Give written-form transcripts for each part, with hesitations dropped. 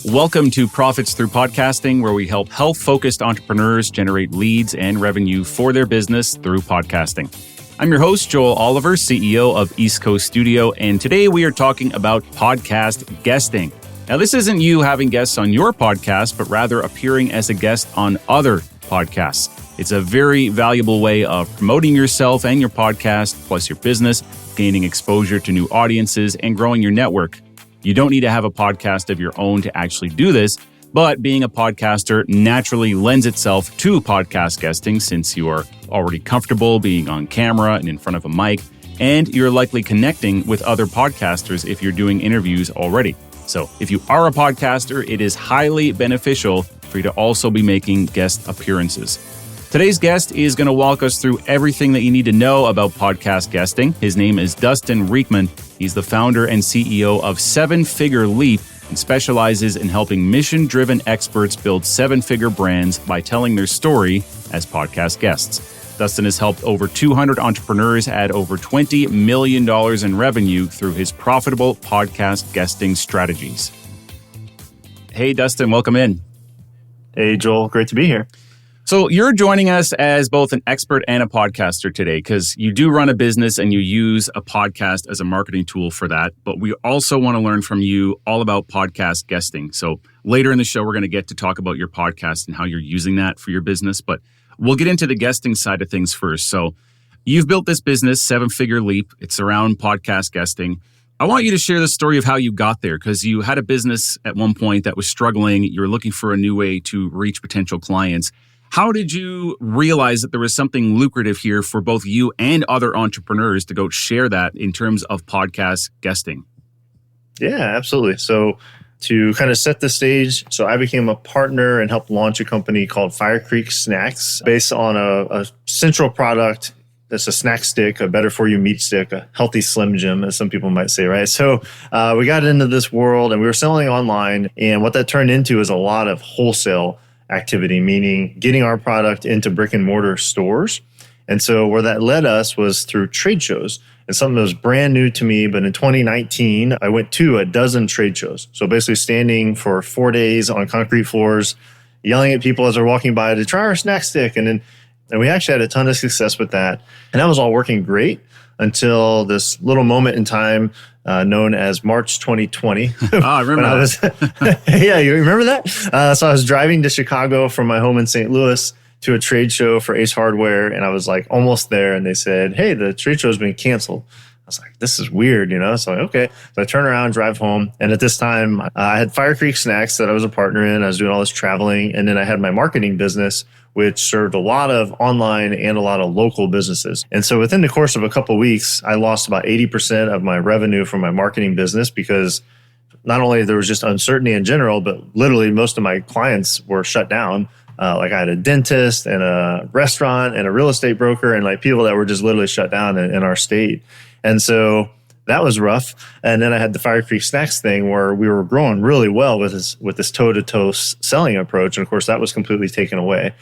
Welcome to Profits Through Podcasting, where we help health-focused entrepreneurs generate leads and revenue for their business through podcasting. I'm your host, Joel Oliver, CEO of East Coast Studio, and today we are talking about podcast guesting. Now, this isn't you having guests on your podcast, but rather appearing as a guest on other podcasts. It's a very valuable way of promoting yourself and your podcast, plus your business, gaining exposure to new audiences, and growing your network. You don't need to have a podcast of your own to actually do this, but being a podcaster naturally lends itself to podcast guesting since you are already comfortable being on camera and in front of a mic, and you're likely connecting with other podcasters if you're doing interviews already. So if you are a podcaster, it is highly beneficial for you to also be making guest appearances. Today's guest is going to walk us through everything that you need to know about podcast guesting. His name is Dustin Riechmann. He's the founder and CEO of 7-Figure Leap and specializes in helping mission-driven experts build 7-figure brands by telling their story as podcast guests. Dustin has helped over 200 entrepreneurs add over $20 million in revenue through his profitable podcast guesting strategies. Hey, Dustin, welcome in. Hey, Joel. Great to be here. So you're joining us as both an expert and a podcaster today because you do run a business and you use a podcast as a marketing tool for that. But we also want to learn from you all about podcast guesting. So later in the show, we're going to get to talk about your podcast and how you're using that for your business. But we'll get into the guesting side of things first. So you've built this business, 7-Figure Leap. It's around podcast guesting. I want you to share the story of how you got there because you had a business at one point that was struggling. You were looking for a new way to reach potential clients. How did you realize that there was something lucrative here for both you and other entrepreneurs to go share that in terms of podcast guesting? Yeah, absolutely. So to kind of set the stage, so I became a partner and helped launch a company called FireCreek Snacks based on a central product that's a snack stick, a better-for-you meat stick, a healthy Slim Jim, as some people might say, right? So we got into this world and we were selling online, and what that turned into is a lot of wholesale activity, meaning getting our product into brick and mortar stores. And so where that led us was through trade shows. And something that was brand new to me, but in 2019, I went to a dozen trade shows. So basically standing for 4 days on concrete floors, yelling at people as they're walking by to try our snack stick. And we actually had a ton of success with that. And that was all working great until this little moment in time known as March 2020. I remember that. Yeah, you remember that? So I was driving to Chicago from my home in St. Louis to a trade show for Ace Hardware, and I was like almost there, and they said, hey, the trade show's been canceled. I was like, this is weird, So I'm like, okay. So I turn around, drive home, and at this time, I had FireCreek Snacks that I was a partner in. I was doing all this traveling, and then I had my marketing business, which served a lot of online and a lot of local businesses. And so within the course of a couple of weeks, I lost about 80% of my revenue from my marketing business because not only there was just uncertainty in general, but literally most of my clients were shut down. Like I had a dentist and a restaurant and a real estate broker and like people that were just literally shut down in our state. And so that was rough. And then I had the FireCreek Snacks thing where we were growing really well with this toe-to-toe selling approach. And of course, that was completely taken away.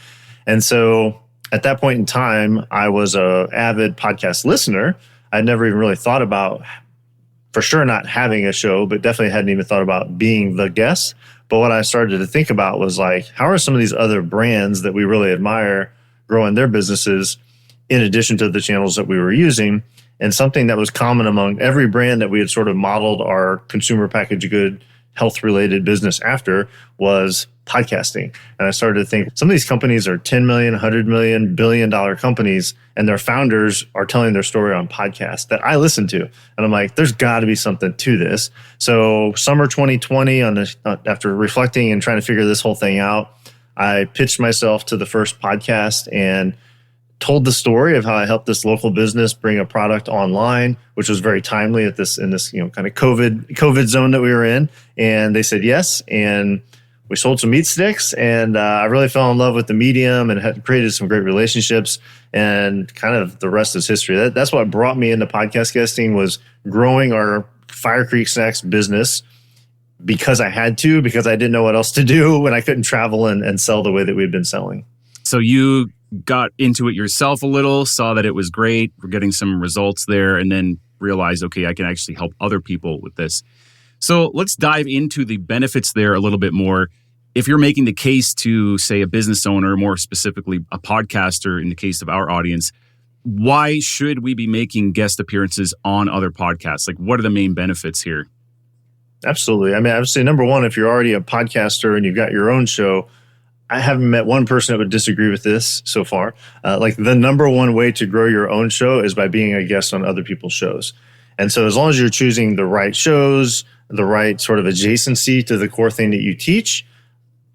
And so at that point in time, I was an avid podcast listener. I'd never even really thought about, for sure, not having a show, but definitely hadn't even thought about being the guest. But what I started to think about was like, how are some of these other brands that we really admire growing their businesses in addition to the channels that we were using? And something that was common among every brand that we had sort of modeled our consumer packaged good health-related business after was podcasting. And I started to think some of these companies are 10 million, 100 million, billion-dollar companies, and their founders are telling their story on podcasts that I listen to. And I'm like, there's got to be something to this. So summer 2020, after reflecting and trying to figure this whole thing out, I pitched myself to the first podcast and told the story of how I helped this local business bring a product online, which was very timely in this kind of COVID zone that we were in. And they said yes. And we sold some meat sticks, and I really fell in love with the medium and had created some great relationships. And kind of the rest is history. That's what brought me into podcast guesting, was growing our FireCreek Snacks business because I had to, because I didn't know what else to do when I couldn't travel and sell the way that we'd been selling. So you got into it yourself a little, saw that it was great, we're getting some results there, and then realized, okay, I can actually help other people with this. So let's dive into the benefits there a little bit more. If you're making the case to, say, a business owner, more specifically a podcaster in the case of our audience, why should we be making guest appearances on other podcasts? Like, what are the main benefits here? Absolutely. I mean, I would say number one, if you're already a podcaster and you've got your own show, I haven't met one person that would disagree with this so far. Like the number one way to grow your own show is by being a guest on other people's shows. And so as long as you're choosing the right shows, the right sort of adjacency to the core thing that you teach,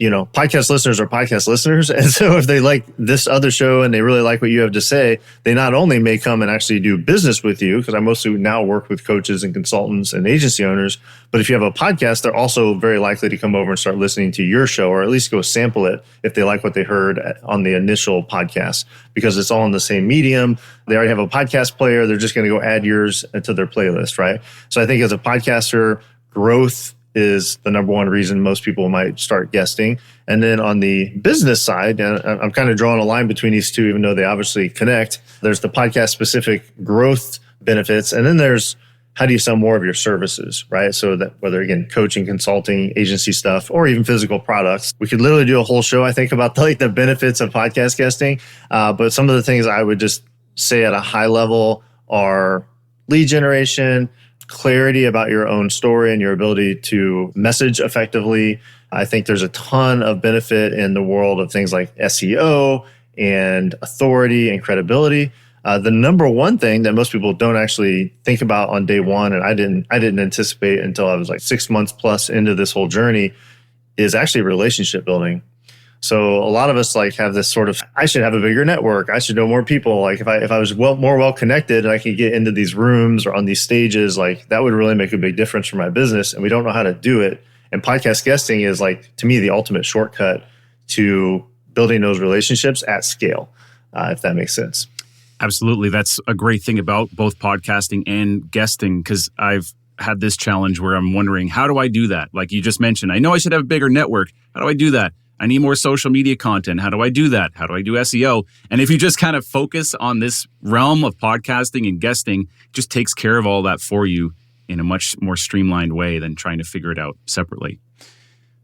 podcast listeners are podcast listeners. And so if they like this other show and they really like what you have to say, they not only may come and actually do business with you, because I mostly now work with coaches and consultants and agency owners, but if you have a podcast, they're also very likely to come over and start listening to your show, or at least go sample it if they like what they heard on the initial podcast, because it's all in the same medium. They already have a podcast player. They're just going to go add yours to their playlist, right? So I think as a podcaster, growth is the number one reason most people might start guesting. And then on the business side, and I'm kind of drawing a line between these two, even though they obviously connect, there's the podcast specific growth benefits. And then there's how do you sell more of your services, right? So that whether, again, coaching, consulting, agency stuff, or even physical products, we could literally do a whole show, I think, about the benefits of podcast guesting. But some of the things I would just say at a high level are lead generation, clarity about your own story and your ability to message effectively. I think there's a ton of benefit in the world of things like SEO and authority and credibility. The number one thing that most people don't actually think about on day one, and I didn't anticipate until I was like 6 months plus into this whole journey, is actually relationship building. So a lot of us have this sort of, I should have a bigger network. I should know more people. Like if I was more well connected and I could get into these rooms or on these stages, that would really make a big difference for my business. And we don't know how to do it. And podcast guesting is to me, the ultimate shortcut to building those relationships at scale, if that makes sense. Absolutely. That's a great thing about both podcasting and guesting, because I've had this challenge where I'm wondering, how do I do that? Like you just mentioned, I know I should have a bigger network. How do I do that? I need more social media content. How do I do that? How do I do SEO? And if you just kind of focus on this realm of podcasting and guesting, it just takes care of all that for you in a much more streamlined way than trying to figure it out separately.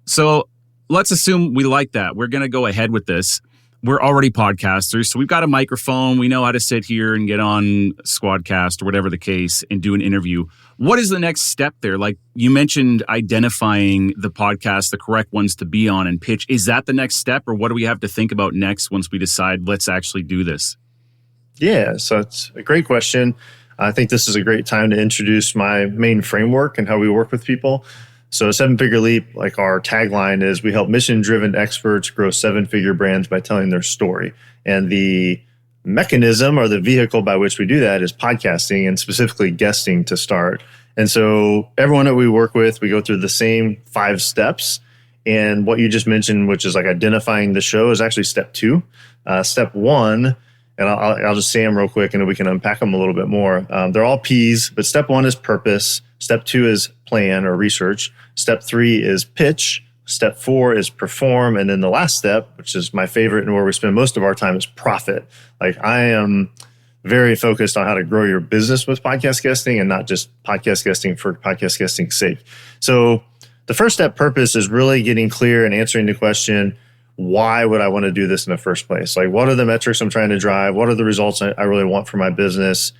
So let's assume we like that. We're going to go ahead with this. We're already podcasters, so we've got a microphone. We know how to sit here and get on Squadcast or whatever the case and do an interview. What is the next step there? Like you mentioned identifying the podcast, the correct ones to be on and pitch. Is that the next step, or what do we have to think about next once we decide let's actually do this? Yeah, so it's a great question. I think this is a great time to introduce my main framework and how we work with people. So 7-Figure Leap, our tagline is, we help mission-driven experts grow 7-figure brands by telling their story. And the mechanism or the vehicle by which we do that is podcasting, and specifically guesting to start. And so everyone that we work with, we go through the same 5 steps. And what you just mentioned, which is identifying the show, is actually step 2. Step 1, and I'll just say them real quick and then we can unpack them a little bit more. They're all P's, but step 1 is purpose. Step 2 is plan or research. Step 3 is pitch. Step 4 is perform. And then the last step, which is my favorite and where we spend most of our time, is profit. I am very focused on how to grow your business with podcast guesting and not just podcast guesting for podcast guesting's sake. So the first step, purpose, is really getting clear and answering the question, why would I want to do this in the first place? What are the metrics I'm trying to drive? What are the results I really want for my business?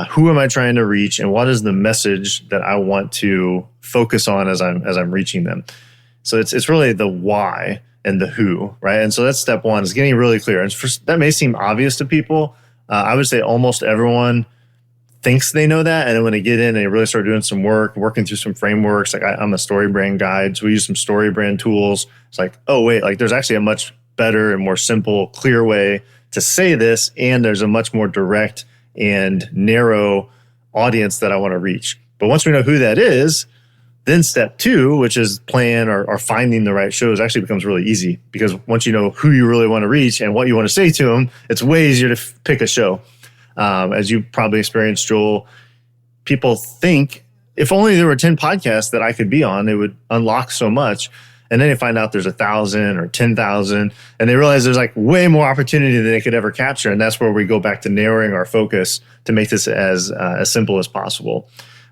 Who am I trying to reach, and what is the message that I want to focus on as I'm reaching them? So it's really the why and the who, right? And so that's step 1, is getting really clear. And that may seem obvious to people. I would say almost everyone thinks they know that, and then when they get in, they really start doing some work, working through some frameworks. I'm a story brand guide, so we use some story brand tools. It's oh wait, there's actually a much better and more simple, clear way to say this, and there's a much more direct and narrow audience that I want to reach. But once we know who that is, then step 2, which is plan or finding the right shows, actually becomes really easy, because once you know who you really want to reach and what you want to say to them, it's way easier to pick a show. As you probably experienced, Joel, people think if only there were 10 podcasts that I could be on, it would unlock so much. And then they find out there's 1,000 or 10,000, and they realize there's way more opportunity than they could ever capture. And that's where we go back to narrowing our focus to make this as simple as possible.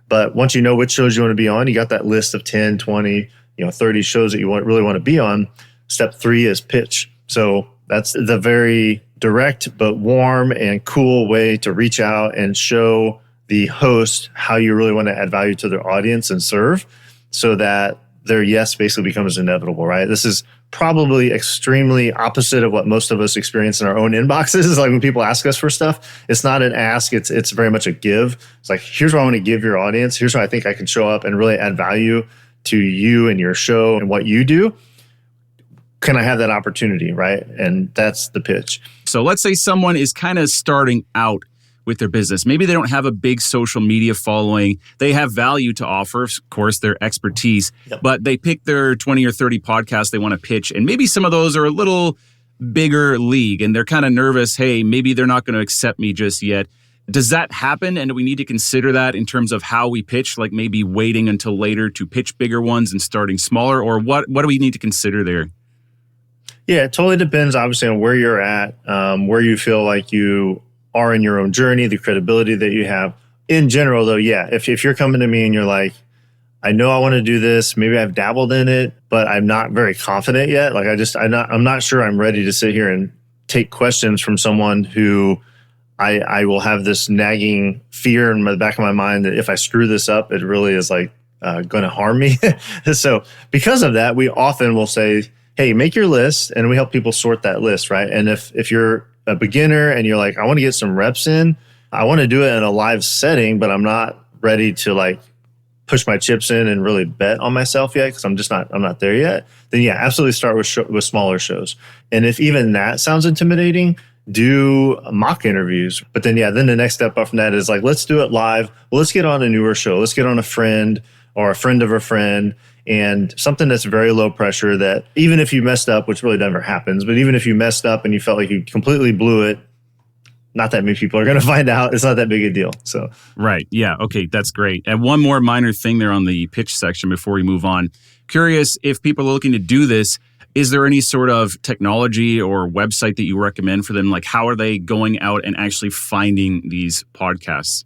But once you know which shows you want to be on, you got that list of 10, 20, 30 shows that you really want to be on. Step 3 is pitch. So that's the very direct but warm and cool way to reach out and show the host how you really want to add value to their audience and serve, so that their yes basically becomes inevitable, right? This is probably extremely opposite of what most of us experience in our own inboxes. Like when people ask us for stuff, it's not an ask, it's very much a give. It's like, here's what I want to give your audience. Here's what I think I can show up and really add value to you and your show and what you do. Can I have that opportunity, right? And that's the pitch. So let's say someone is kind of starting out with their business. Maybe they don't have a big social media following. They have value to offer, of course, their expertise, but they pick their 20 or 30 podcasts they want to pitch. And maybe some of those are a little bigger league and they're kind of nervous. Hey, maybe they're not going to accept me just yet. Does that happen? And do we need to consider that in terms of how we pitch, like maybe waiting until later to pitch bigger ones and starting smaller? Or what do we need to consider there? Yeah, it totally depends, obviously, on where you're at, where you feel like you are in your own journey, the credibility that you have. In general, though, yeah, if you're coming to me and you're like, I know I want to do this, maybe I've dabbled in it, but I'm not very confident yet. Like I'm not sure I'm ready to sit here and take questions from someone who I will have this nagging fear in the back of my mind that if I screw this up, it really is like going to harm me. So because of that, we often will say, hey, make your list, and we help people sort that list, right? And if you're a beginner and you're like, I want to get some reps in, I want to do it in a live setting, but I'm not ready to like push my chips in and really bet on myself yet because I'm not there yet, then yeah, absolutely start with smaller shows. And if even that sounds intimidating, do mock interviews. But then the next step up from that is like, let's do it live. Well, let's get on a newer show. Let's get on a friend or a friend of a friend, and something that's very low pressure that even if you messed up, which really never happens, but even if you messed up and you felt like you completely blew it, not that many people are going to find out. It's not that big a deal. So right. Yeah. Okay. That's great. And one more minor thing there on the pitch section before we move on. Curious if people are looking to do this, is there any sort of technology or website that you recommend for them? Like how are they going out and actually finding these podcasts?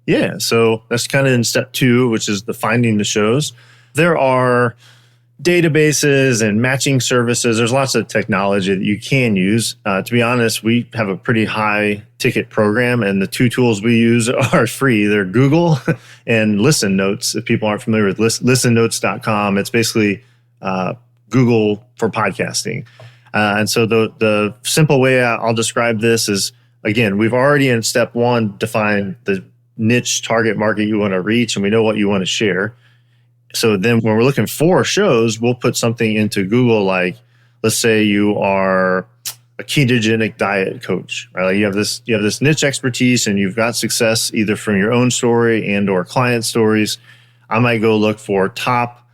Yeah. So that's kind of in step 2, which is the finding the shows. There are databases and matching services. There's lots of technology that you can use. To be honest, we have a pretty high ticket program, and the 2 tools we use are free. They're Google and Listen Notes. If people aren't familiar with listennotes.com, it's basically Google for podcasting. And so the simple way I'll describe this is, again, we've already in step 1 defined the niche target market you want to reach, and we know what you want to share. So then when we're looking for shows, we'll put something into Google like, let's say you are a ketogenic diet coach, right? Like you have this niche expertise and you've got success either from your own story and or client stories. I might go look for top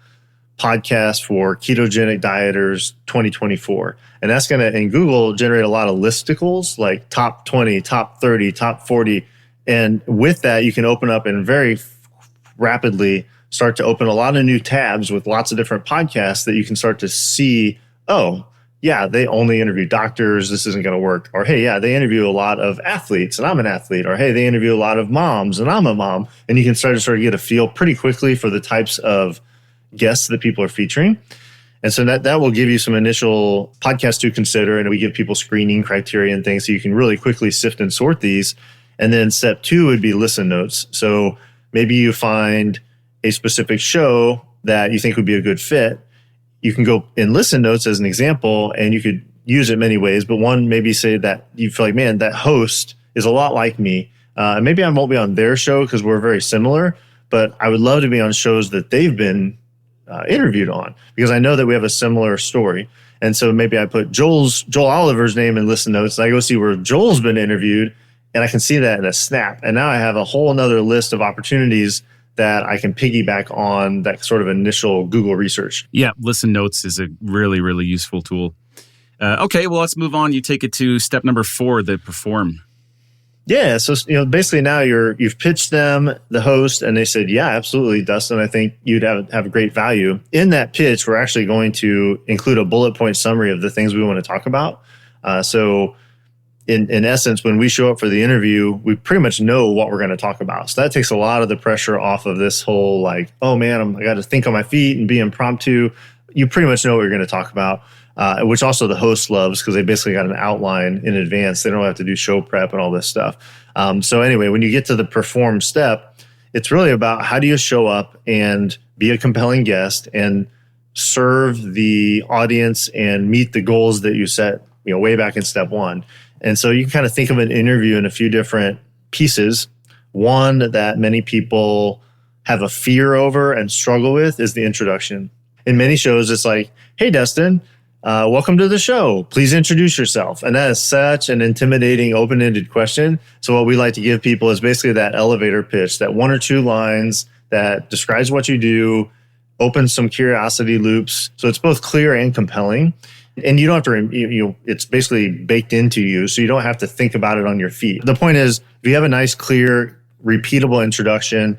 podcast for ketogenic dieters 2024. And that's going to, in Google, generate a lot of listicles like top 20, top 30, top 40. And with that, you can open up and very rapidly start to open a lot of new tabs with lots of different podcasts that you can start to see, oh, yeah, they only interview doctors. This isn't going to work. Or, hey, yeah, they interview a lot of athletes and I'm an athlete. Or, hey, they interview a lot of moms and I'm a mom. And you can start to get a feel pretty quickly for the types of guests that people are featuring. And so that will give you some initial podcasts to consider. And we give people screening criteria and things so you can really quickly sift and sort these. And then step 2 would be listen notes. So maybe you find a specific show that you think would be a good fit. You can go in listen notes as an example, and you could use it many ways. But one, maybe say that you feel like, man, that host is a lot like me. And maybe I won't be on their show because we're very similar, but I would love to be on shows that they've been interviewed on because I know that we have a similar story. And so maybe I put Joel Oliver's name in listen notes, and I go see where Joel's been interviewed, and I can see that in a snap. And now I have a whole nother list of opportunities that I can piggyback on that sort of initial Google research. Yeah, Listen Notes is a really, really useful tool. Okay, well, let's move on. You take it to step number 4, the perform. Yeah, so basically now you've pitched them, the host, and they said, yeah, absolutely, Dustin, I think you'd have great value. In that pitch, we're actually going to include a bullet point summary of the things we want to talk about. So in essence, when we show up for the interview, we pretty much know what we're going to talk about. So that takes a lot of the pressure off of this whole like, oh man, I got to think on my feet and be impromptu. You pretty much know what you're going to talk about, which also the host loves because they basically got an outline in advance. They don't have to do show prep and all this stuff. So anyway, when you get to the perform step, it's really about how do you show up and be a compelling guest and serve the audience and meet the goals that you set, way back in step one. And so you can kind of think of an interview in a few different pieces. One that many people have a fear over and struggle with is the introduction. In many shows, it's like, hey, Dustin, welcome to the show. Please introduce yourself. And that is such an intimidating, open-ended question. So what we like to give people is basically that elevator pitch, that one or two lines that describes what you do, opens some curiosity loops. So it's both clear and compelling. And you don't have to, it's basically baked into you. So you don't have to think about it on your feet. The point is, if you have a nice, clear, repeatable introduction,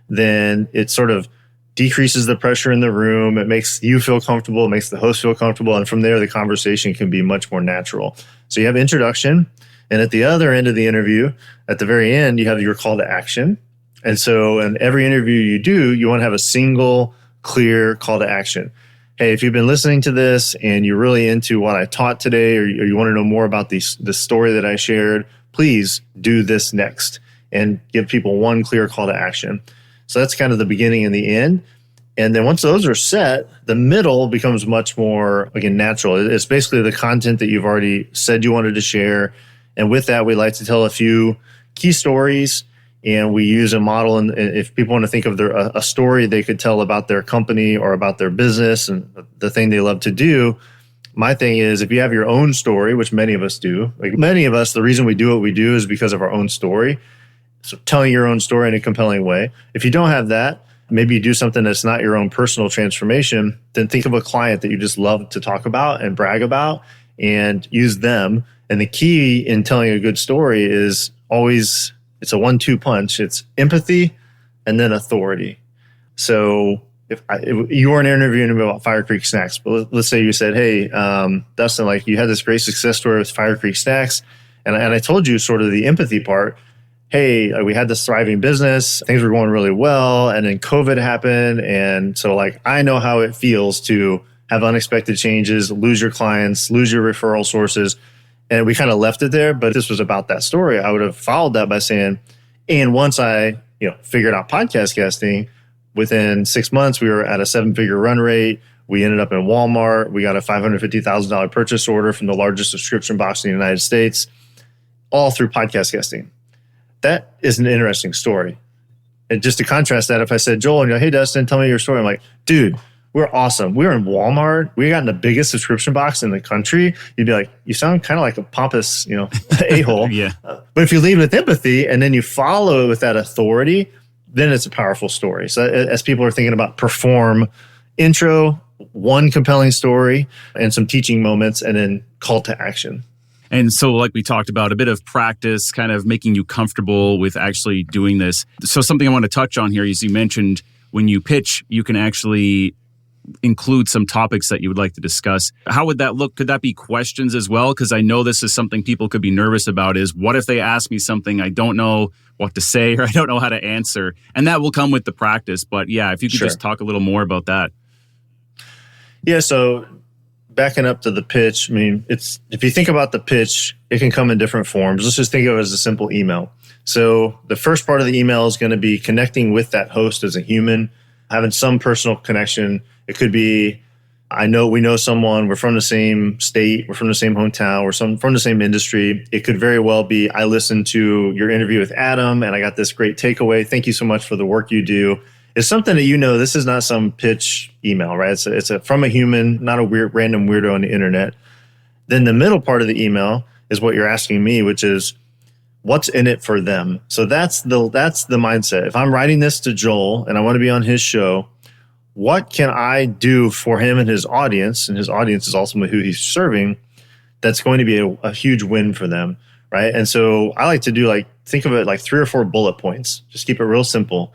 then it sort of decreases the pressure in the room. It makes you feel comfortable. It makes the host feel comfortable. And from there, the conversation can be much more natural. So you have introduction. And at the other end of the interview, at the very end, you have your call to action. And so in every interview you do, you want to have a single, clear call to action. Hey, if you've been listening to this and you're really into what I taught today, or you want to know more about the story that I shared, please do this next and give people one clear call to action. So that's kind of the beginning and the end. And then once those are set, the middle becomes much more, again, natural. It's basically the content that you've already said you wanted to share. And with that, we like to tell a few key stories. And we use a model, and if people want to think of a story they could tell about their company or about their business and the thing they love to do, my thing is if you have your own story, which many of us do, like many of us, the reason we do what we do is because of our own story. So telling your own story in a compelling way. If you don't have that, maybe you do something that's not your own personal transformation, then think of a client that you just love to talk about and brag about and use them. And the key in telling a good story is always, it's a 1-2 punch. It's empathy and then authority. So if you weren't interviewing me about FireCreek Snacks, but let's say you said, hey, Dustin, like you had this great success story with FireCreek Snacks. And I told you sort of the empathy part. Hey, we had this thriving business. Things were going really well. And then COVID happened. And so like, I know how it feels to have unexpected changes, lose your clients, lose your referral sources. And we kind of left it there, but this was about that story. I would have followed that by saying, and once I, figured out podcast guesting, within 6 months, we were at a 7-figure run rate. We ended up in Walmart. We got a $550,000 purchase order from the largest subscription box in the United States, all through podcast guesting. That is an interesting story. And just to contrast that, if I said, Joel, and hey, Dustin, tell me your story. I'm like, dude, we're awesome. We were in Walmart. We got in the biggest subscription box in the country. You'd be like, you sound kind of like a pompous, a-hole. Yeah. But if you lead with empathy and then you follow it with that authority, then it's a powerful story. So as people are thinking about perform, intro, one compelling story and some teaching moments, and then call to action. And so like we talked about, a bit of practice, kind of making you comfortable with actually doing this. So something I want to touch on here is you mentioned when you pitch, you can actually include some topics that you would like to discuss. How would that look? Could that be questions as well? Because I know this is something people could be nervous about is what if they ask me something I don't know what to say or I don't know how to answer? And that will come with the practice. But yeah, if you could just talk a little more about that. Yeah, so backing up to the pitch, I mean, if you think about the pitch, it can come in different forms. Let's just think of it as a simple email. So the first part of the email is going to be connecting with that host as a human, having some personal connection. It could be, we know someone, we're from the same state, we're from the same hometown, we're from the same industry. It could very well be, I listened to your interview with Adam and I got this great takeaway. Thank you so much for the work you do. It's something that this is not some pitch email, right? It's from a human, not a weird random weirdo on the internet. Then the middle part of the email is what you're asking me, which is what's in it for them. So that's the mindset. If I'm writing this to Joel and I want to be on his show, what can I do for him and his audience? And his audience is ultimately who he's serving. That's going to be a huge win for them, right? And so I like to think of it like 3 or 4 bullet points. Just keep it real simple.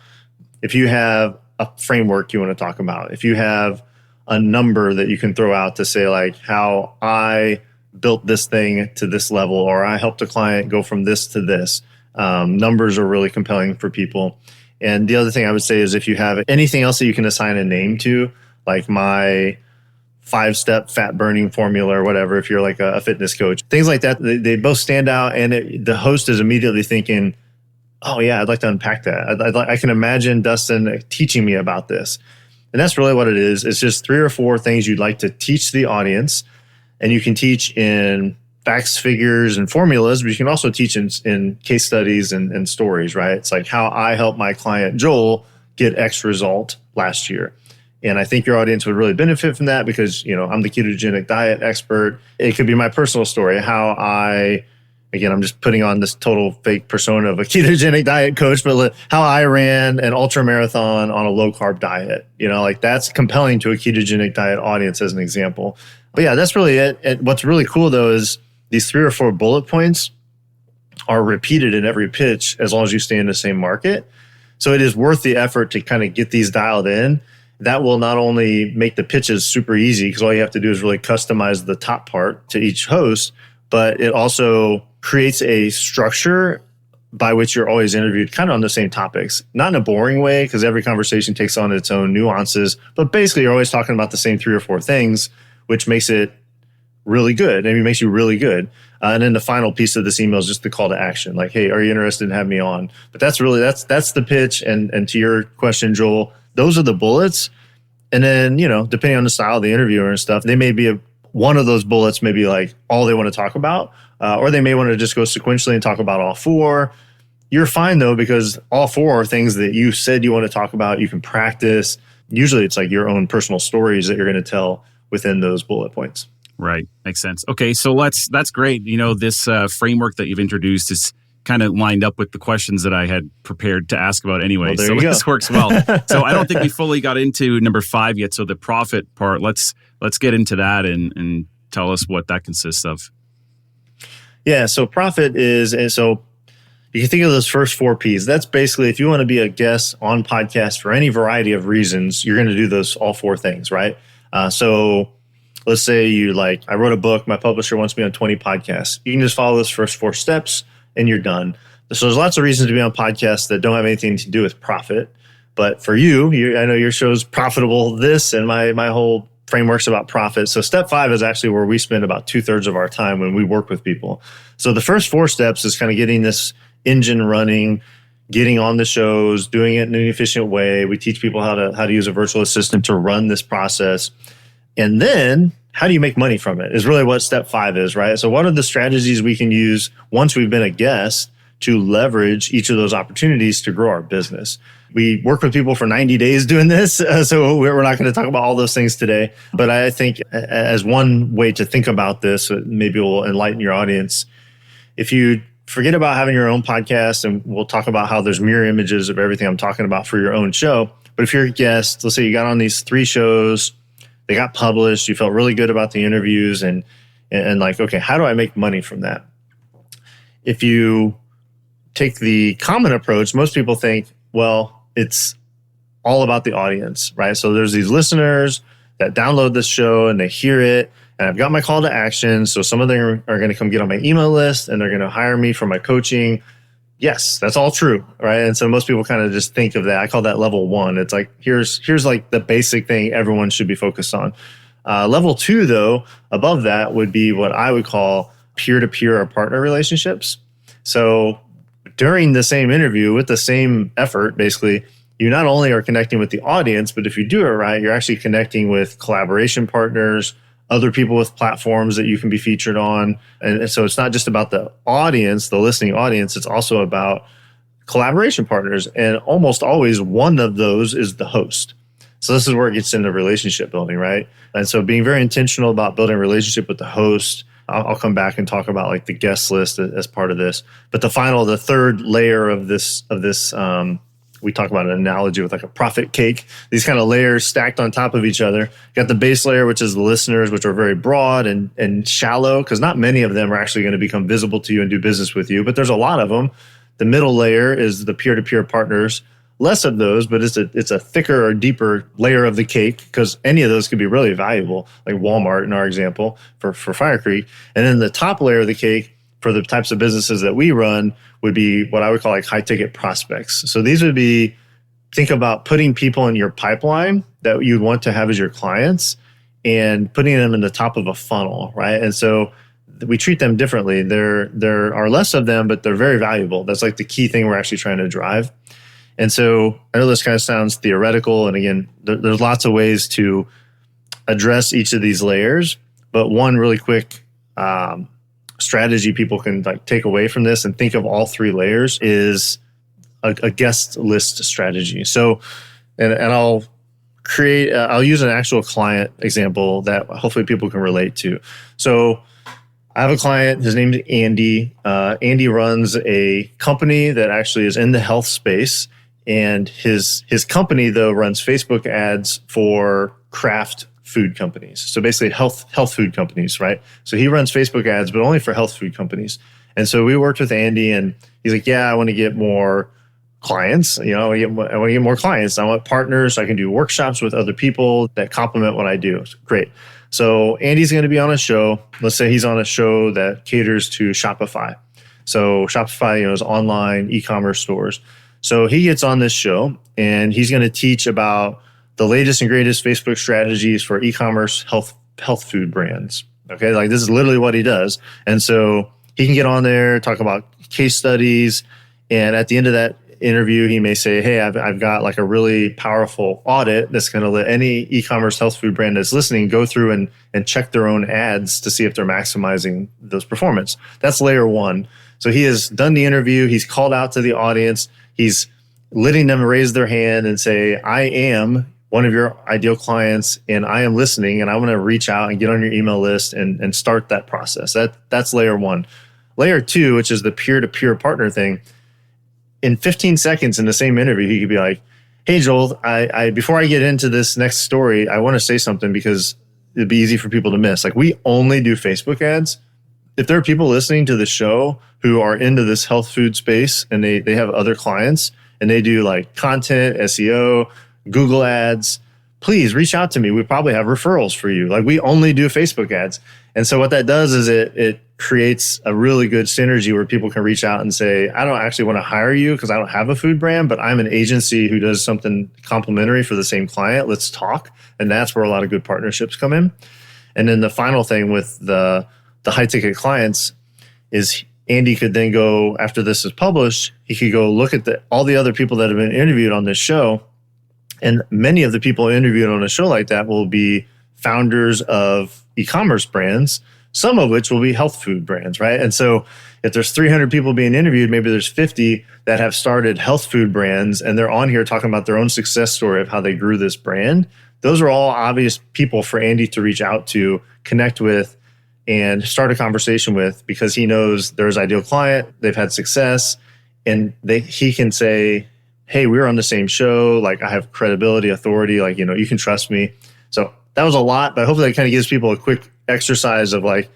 If you have a framework you want to talk about, if you have a number that you can throw out to say like how I built this thing to this level, or I helped a client go from this to this. Numbers are really compelling for people. And the other thing I would say is if you have anything else that you can assign a name to, like my 5-step fat burning formula or whatever, if you're like a fitness coach, things like that, they both stand out. And the host is immediately thinking, oh yeah, I'd like to unpack that. I can imagine Dustin teaching me about this. And that's really what it is. It's just 3 or 4 things you'd like to teach the audience. And you can teach in facts, figures, and formulas, but you can also teach in case studies and stories, right? It's like how I helped my client Joel get X result last year. And I think your audience would really benefit from that because, I'm the ketogenic diet expert. It could be my personal story, how I'm just putting on this total fake persona of a ketogenic diet coach, but how I ran an ultra marathon on a low carb diet, that's compelling to a ketogenic diet audience as an example. But yeah, that's really it. And what's really cool though is these 3 or 4 bullet points are repeated in every pitch as long as you stay in the same market. So it is worth the effort to kind of get these dialed in. That will not only make the pitches super easy because all you have to do is really customize the top part to each host, but it also creates a structure by which you're always interviewed kind of on the same topics. Not in a boring way because every conversation takes on its own nuances, but basically you're always talking about the same 3 or 4 things, which makes it really good. I mean, it makes you really good. And then the final piece of this email is just the call to action. Like, hey, are you interested in having me on? But that's the pitch. And to your question, Joel, those are the bullets. And then, depending on the style of the interviewer and stuff, they may be one of those bullets may be like all they want to talk about, or they may want to just go sequentially and talk about all 4. You're fine though, because all 4 are things that you said you want to talk about. You can practice. Usually it's like your own personal stories that you're going to tell within those bullet points. Right. Makes sense. Okay. So that's great. This framework that you've introduced is kind of lined up with the questions that I had prepared to ask about anyway. Well, so this works well. So I don't think we fully got into number 5 yet. So the profit part, let's get into that and tell us what that consists of. Yeah. So profit is, and so you can think of those first 4 P's. That's basically if you want to be a guest on podcast for any variety of reasons, you're going to do those all 4 things, right? So let's say I wrote a book, my publisher wants me on 20 podcasts. You can just follow those first 4 steps and you're done. So there's lots of reasons to be on podcasts that don't have anything to do with profit. But for you, I know your show's profitable and my whole framework's about profit. So step 5 is actually where we spend about 2/3 of our time when we work with people. So the first 4 steps is kind of getting this engine running, getting on the shows, doing it in an efficient way. We teach people how to use a virtual assistant to run this process. And then how do you make money from it is really what step 5 is, right? So what are the strategies we can use once we've been a guest to leverage each of those opportunities to grow our business? We work with people for 90 days doing this, so we're not going to talk about all those things today. But I think as one way to think about this, maybe will enlighten your audience. If you forget about having your own podcast, and we'll talk about how there's mirror images of everything I'm talking about for your own show. But if you're a guest, let's say you got on these 3 shows, they got published, you felt really good about the interviews and like, okay, how do I make money from that? If you take the common approach, most people think, well, it's all about the audience, right? So there's these listeners that download this show and they hear it, and I've got my call to action. So some of them are going to come get on my email list and they're going to hire me for my coaching. Yes, that's all true, right? And so most people kind of just think of that. I call that level 1. It's like, here's like the basic thing everyone should be focused on. Level 2, though, above that would be what I would call peer-to-peer or partner relationships. So during the same interview with the same effort, basically, you not only are connecting with the audience, but if you do it right, you're actually connecting with collaboration partners, other people with platforms that you can be featured on. And so it's not just about the audience, the listening audience, it's also about collaboration partners. And almost always one of those is the host. So this is where it gets into relationship building, right? And so being very intentional about building a relationship with the host. I'll come back and talk about like the guest list as part of this. But the third layer of this, we talk about an analogy with like a profit cake, these kind of layers stacked on top of each other. You got the base layer, which is the listeners, which are very broad and shallow, because not many of them are actually going to become visible to you and do business with you, but there's a lot of them. The middle layer is the peer-to-peer partners. less of those, but it's a thicker or deeper layer of the cake, because any of those could be really valuable, like Walmart in our example for FireCreek. And then the top layer of the cake for the types of businesses that we run would be what I would call like high ticket prospects. So these would be, think about putting people in your pipeline that you'd want to have as your clients and putting them in the top of a funnel, right? And so we treat them differently. There are less of them, but they're very valuable. That's like the key thing we're actually trying to drive. And so I know this kind of sounds theoretical. And again, there's lots of ways to address each of these layers. But one really quick strategy people can like take away from this and think of all three layers is a guest list strategy. So, and I'll use an actual client example that hopefully people can relate to. So I have a client, his name's Andy. Andy runs a company that actually is in the health space. And his company, though, runs Facebook ads for craft food companies. So basically health food companies, right? So he runs Facebook ads, but only for health food companies. And so we worked with Andy, and he's like, yeah, I want to get more clients. I want to get more clients. I want partners. So I can do workshops with other people that complement what I do. Great. So Andy's going to be on a show. Let's say he's on a show that caters to Shopify. So Shopify, is online e-commerce stores. So he gets on this show and he's going to teach about the latest and greatest Facebook strategies for e-commerce health food brands. Okay, like this is literally what he does. And so he can get on there, talk about case studies, and at the end of that interview, he may say, hey, I've got like a really powerful audit that's going to let any e-commerce health food brand that's listening go through and check their own ads to see if they're maximizing those performance. That's layer one. So he has done the interview. He's called out to the audience. He's letting them raise their hand and say, I am one of your ideal clients and I am listening and I want to reach out and get on your email list and start that process. That's layer one. Layer two, which is the peer-to-peer partner thing. In 15 seconds in the same interview, he could be like, hey, Joel, I before I get into this next story, I want to say something because it'd be easy for people to miss. Like, we only do Facebook ads. If there are people listening to the show who are into this health food space and they have other clients and they do like content, SEO, Google ads, please reach out to me. We probably have referrals for you. Like, we only do Facebook ads. And so what that does is it creates a really good synergy where people can reach out and say, I don't actually want to hire you because I don't have a food brand, but I'm an agency who does something complementary for the same client. Let's talk. And that's where a lot of good partnerships come in. And then the final thing with the high ticket clients is Andy could then go, after this is published, he could go look at all the other people that have been interviewed on this show. And many of the people interviewed on a show like that will be founders of e-commerce brands, some of which will be health food brands, right? And so if there's 300 people being interviewed, maybe there's 50 that have started health food brands and they're on here talking about their own success story of how they grew this brand. Those are all obvious people for Andy to reach out to, connect with, and start a conversation with, because he knows their ideal client, they've had success, and he can say, hey, we were on the same show, like I have credibility, authority, like, you can trust me. So that was a lot, but hopefully that kind of gives people a quick exercise of like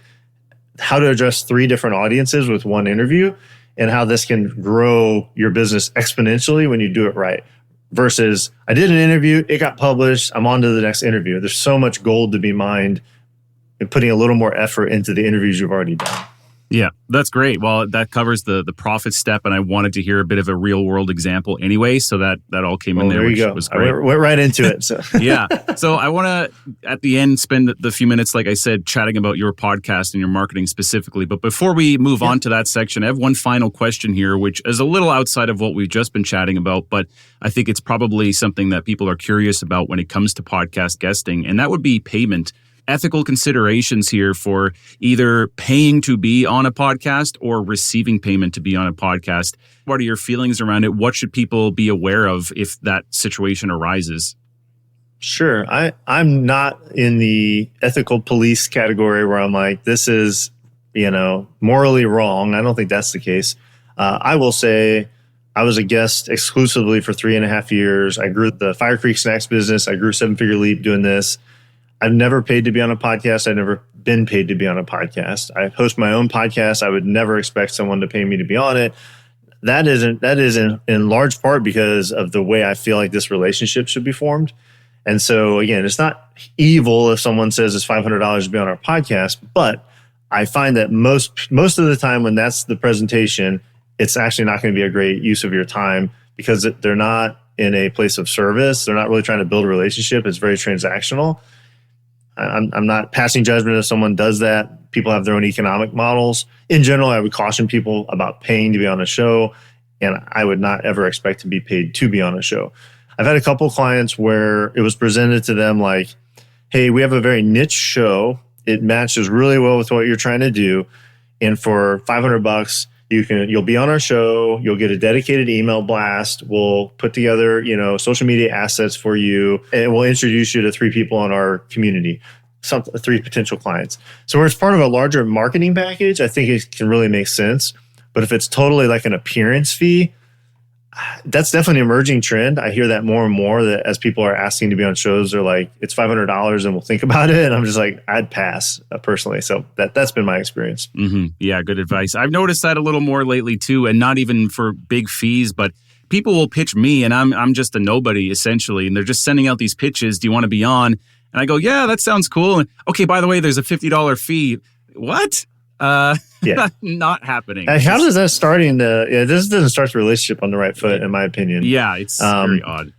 how to address 3 different audiences with one interview and how this can grow your business exponentially when you do it right. Versus, I did an interview, it got published, I'm on to the next interview. There's so much gold to be mined in putting a little more effort into the interviews you've already done. Yeah, that's great. Well, that covers the profit step, and I wanted to hear a bit of a real world example anyway, so that all came in there, which was great. I went right into it. So. Yeah. So I want to, at the end, spend the few minutes, like I said, chatting about your podcast and your marketing specifically. But before we move on to that section, I have one final question here, which is a little outside of what we've just been chatting about, but I think it's probably something that people are curious about when it comes to podcast guesting, and that would be payment. Ethical considerations here for either paying to be on a podcast or receiving payment to be on a podcast. What are your feelings around it? What should people be aware of if that situation arises? Sure. I'm not in the ethical police category where I'm like, this is, morally wrong. I don't think that's the case. I will say I was a guest exclusively for 3.5 years. I grew the FireCreek Snacks business. I grew 7-figure leap doing this. I've never paid to be on a podcast. I've never been paid to be on a podcast. I host my own podcast. I would never expect someone to pay me to be on it. that is in large part because of the way I feel like this relationship should be formed. And so again, it's not evil if someone says it's $500 to be on our podcast, but I find that most of the time when that's the presentation, it's actually not going to be a great use of your time because they're not in a place of service. They're not really trying to build a relationship. It's very transactional. I'm not passing judgment if someone does that. People have their own economic models. In general, I would caution people about paying to be on a show, and I would not ever expect to be paid to be on a show. I've had a couple clients where it was presented to them like, hey, we have a very niche show. It matches really well with what you're trying to do. And for $500, you'll be on our show. You'll get a dedicated email blast. We'll put together, social media assets for you, and we'll introduce you to 3 people in our community, 3 potential clients. So where it's part of a larger marketing package, I think it can really make sense. But if it's totally like an appearance fee, that's definitely an emerging trend. I hear that more and more, that as people are asking to be on shows, they're like, it's $500 and we'll think about it. And I'm just like, I'd pass personally. So that's been my experience. Mm-hmm. Yeah, good advice. I've noticed that a little more lately too, and not even for big fees, but people will pitch me and I'm just a nobody essentially. And they're just sending out these pitches. Do you want to be on? And I go, yeah, that sounds cool. And okay, by the way, there's a $50 fee. What? Yeah, not happening. How does that starting to? Yeah, this doesn't start the relationship on the right foot, in my opinion. Yeah, it's very odd.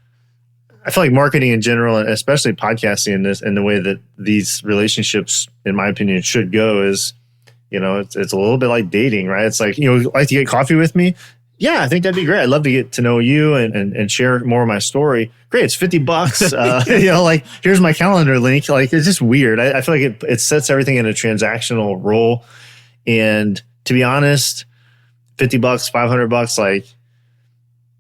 I feel like marketing in general, and especially podcasting in this, and the way that these relationships, in my opinion, should go is, it's a little bit like dating, right? It's like, like to get coffee with me. Yeah, I think that'd be great. I'd love to get to know you and share more of my story. Great, it's $50. Like here's my calendar link. Like it's just weird. I feel like it sets everything in a transactional role. And to be honest, $50, $500, like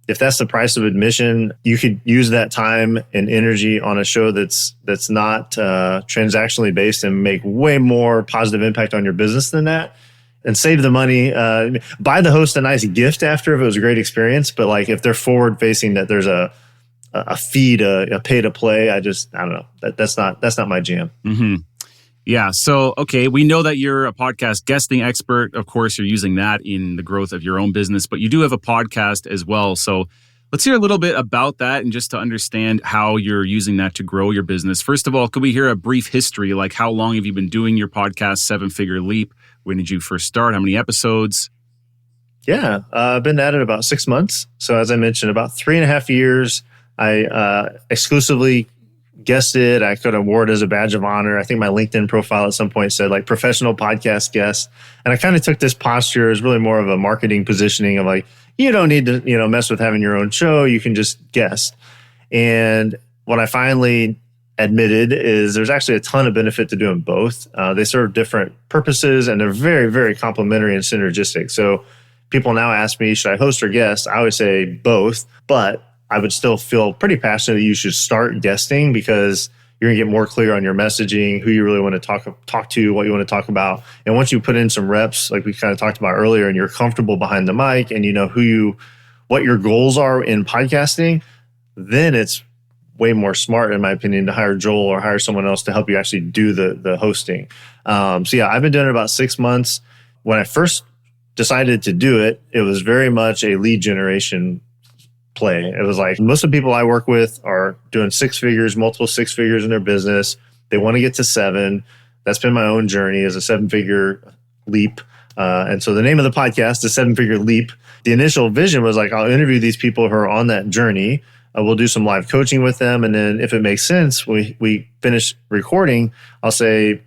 if that's the price of admission, you could use that time and energy on a show that's not transactionally based and make way more positive impact on your business than that. And save the money. Buy the host a nice gift after if it was a great experience. But like if they're forward facing that there's a fee to pay to play, I don't know. That's not my jam. Mm-hmm. Yeah. So, okay, we know that you're a podcast guesting expert. Of course, you're using that in the growth of your own business, but you do have a podcast as well. So let's hear a little bit about that and just to understand how you're using that to grow your business. First of all, could we hear a brief history? Like how long have you been doing your podcast, 7-Figure Leap? When did you first start? How many episodes? Yeah, I've been at it about 6 months. So as I mentioned, about 3.5 years, I exclusively guested. I could award as a badge of honor. I think my LinkedIn profile at some point said like professional podcast guest. And I kind of took this posture as really more of a marketing positioning of like, you don't need to, mess with having your own show. You can just guest. And what I finally admitted is there's actually a ton of benefit to doing both. They serve different purposes and they're very, very complementary and synergistic. So people now ask me, should I host or guest? I always say both, but I would still feel pretty passionate that you should start guesting because you're going to get more clear on your messaging, who you really want to talk to, what you want to talk about. And once you put in some reps, like we kind of talked about earlier, and you're comfortable behind the mic and you know what your goals are in podcasting, then it's way more smart, in my opinion, to hire Joel or hire someone else to help you actually do the hosting. So yeah, I've been doing it about 6 months. When I first decided to do it, it was very much a lead generation play. It was like most of the people I work with are doing 6 figures, multiple 6 figures in their business. They want to get to 7. That's been my own journey as a 7-figure leap. And so the name of the podcast is 7-Figure Leap. The initial vision was like, I'll interview these people who are on that journey. We'll do some live coaching with them. And then if it makes sense, we finish recording, I'll say,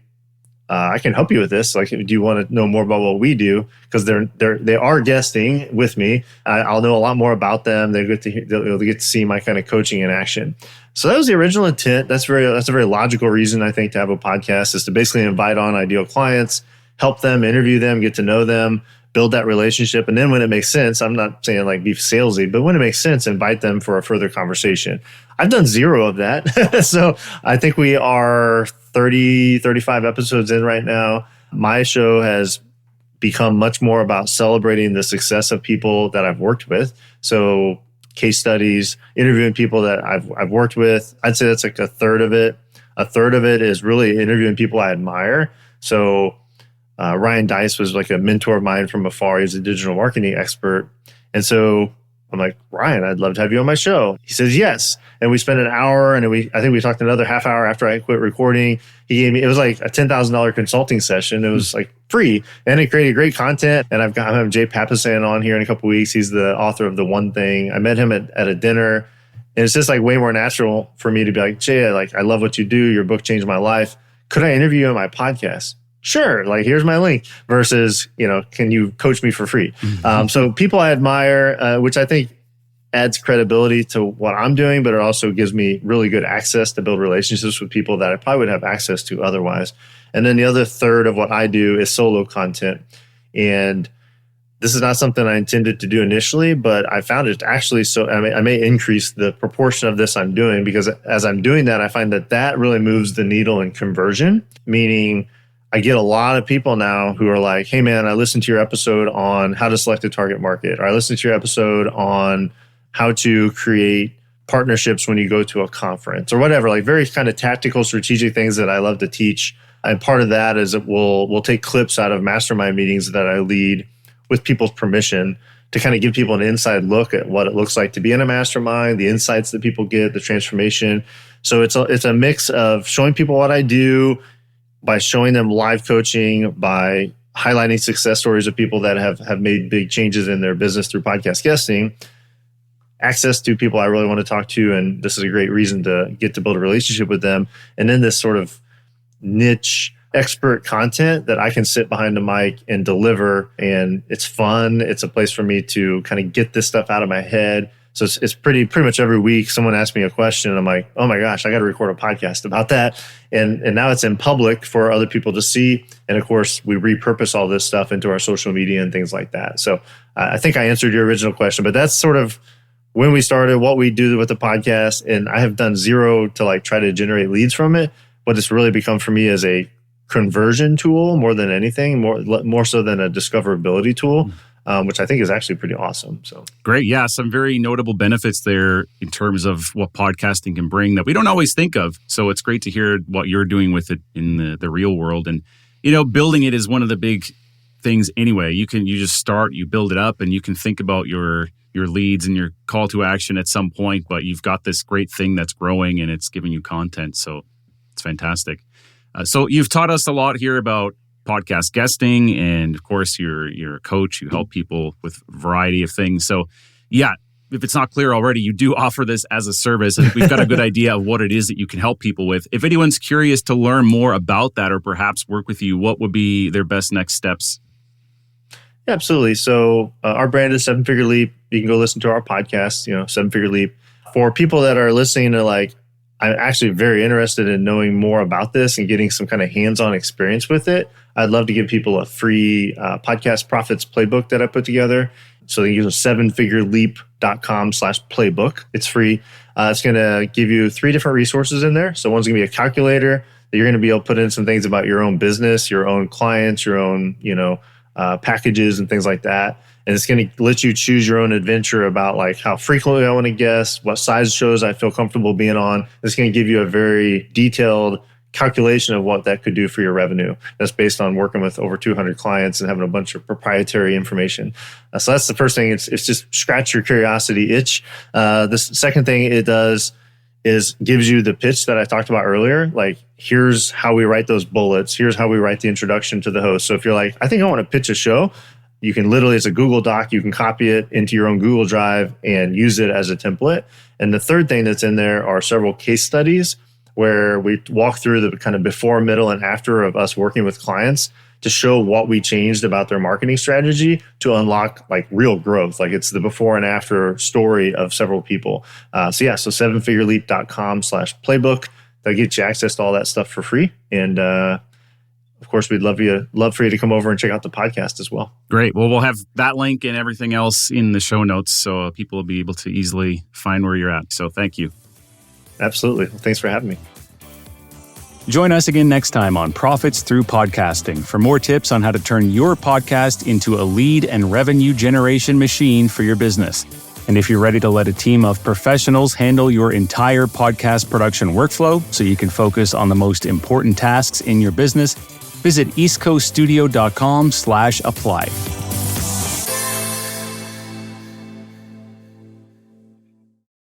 I can help you with this. Like, do you want to know more about what we do? Because they are guesting with me. I'll know a lot more about them. They'll get to see my kind of coaching in action. So that was the original intent. That's a very logical reason, I think, to have a podcast, is to basically invite on ideal clients, help them, interview them, get to know them, build that relationship. And then when it makes sense, I'm not saying like be salesy, but when it makes sense, invite them for a further conversation. I've done 0 of that. So I think we are 30, 35 episodes in right now. My show has become much more about celebrating the success of people that I've worked with. So case studies, interviewing people that I've worked with. I'd say that's like a third of it. A third of it is really interviewing people I admire. So Ryan Dice was like a mentor of mine from afar. He's a digital marketing expert. And so I'm like, Ryan, I'd love to have you on my show. He says, yes. And we spent an hour, and I think we talked another half hour after I quit recording. He gave me, it was like a $10,000 consulting session. It was like free, and it created great content. And I'm having Jay Papasan on here in a couple of weeks. He's the author of The One Thing. I met him at a dinner, and it's just like way more natural for me to be like, Jay, I love what you do. Your book changed my life. Could I interview you on my podcast? Sure. Like, here's my link versus, can you coach me for free? So people I admire, which I think adds credibility to what I'm doing, but it also gives me really good access to build relationships with people that I probably would have access to otherwise. And then the other third of what I do is solo content. And this is not something I intended to do initially, but I found it actually I may increase the proportion of this I'm doing, because as I'm doing that, I find that really moves the needle in conversion, meaning I get a lot of people now who are like, hey man, I listened to your episode on how to select a target market, or I listened to your episode on how to create partnerships when you go to a conference or whatever, like very kind of tactical, strategic things that I love to teach. And part of that is that we'll take clips out of mastermind meetings that I lead with people's permission to kind of give people an inside look at what it looks like to be in a mastermind, the insights that people get, the transformation. So it's a mix of showing people what I do, by showing them live coaching, by highlighting success stories of people that have made big changes in their business through podcast guesting, access to people I really want to talk to, and this is a great reason to get to build a relationship with them. And then this sort of niche expert content that I can sit behind the mic and deliver, and it's fun. It's a place for me to kind of get this stuff out of my head. So it's pretty much every week someone asks me a question and I'm like, oh my gosh, I got to record a podcast about that. And now it's in public for other people to see. And of course, we repurpose all this stuff into our social media and things like that. So I think I answered your original question, but that's sort of when we started, what we do with the podcast. And I have done zero to try to generate leads from it. What it's really become for me is a conversion tool more than anything, more so than a discoverability tool. Which I think is actually pretty awesome. So great. Yeah, some very notable benefits there in terms of what podcasting can bring that we don't always think of. So it's great to hear what you're doing with it in the real world. And, building it is one of the big things anyway. You just start, you build it up, and you can think about your leads and your call to action at some point, but you've got this great thing that's growing and it's giving you content. So it's fantastic. So you've taught us a lot here about podcast guesting, and of course you're a coach. You help people with a variety of things. So yeah, if it's not clear already, you do offer this as a service. I think we've got a good idea of what it is that you can help people with. If anyone's curious to learn more about that or perhaps work with you, what would be their best next steps? Yeah, absolutely. So our brand is 7-Figure Leap. You can go listen to our podcast, 7-Figure Leap. For people that are listening to I'm actually very interested in knowing more about this and getting some kind of hands-on experience with it, I'd love to give people a free podcast profits playbook that I put together. So they can use 7figureleap.com/playbook. It's free. It's going to give you 3 different resources in there. So one's going to be a calculator that you're going to be able to put in some things about your own business, your own clients, your own, packages and things like that. And it's going to let you choose your own adventure about how frequently I want to guest, what size shows I feel comfortable being on. It's going to give you a very detailed calculation of what that could do for your revenue. That's based on working with over 200 clients and having a bunch of proprietary information. So that's the first thing. It's just scratch your curiosity itch. The second thing it does is gives you the pitch that I talked about earlier. Here's how we write those bullets. Here's how we write the introduction to the host. So if you're I think I want to pitch a show, you can literally, it's a Google Doc, you can copy it into your own Google Drive and use it as a template. And the third thing that's in there are several case studies where we walk through the kind of before, middle, and after of us working with clients to show what we changed about their marketing strategy to unlock real growth. It's the before and after story of several people. So 7figureleap.com/playbook. That'll get you access to all that stuff for free. And of course, we'd love for you to come over and check out the podcast as well. Great. Well, we'll have that link and everything else in the show notes so people will be able to easily find where you're at. So thank you. Absolutely. Well, thanks for having me. Join us again next time on Profits Through Podcasting for more tips on how to turn your podcast into a lead and revenue generation machine for your business. And if you're ready to let a team of professionals handle your entire podcast production workflow so you can focus on the most important tasks in your business, visit eastcoaststudio.com/apply.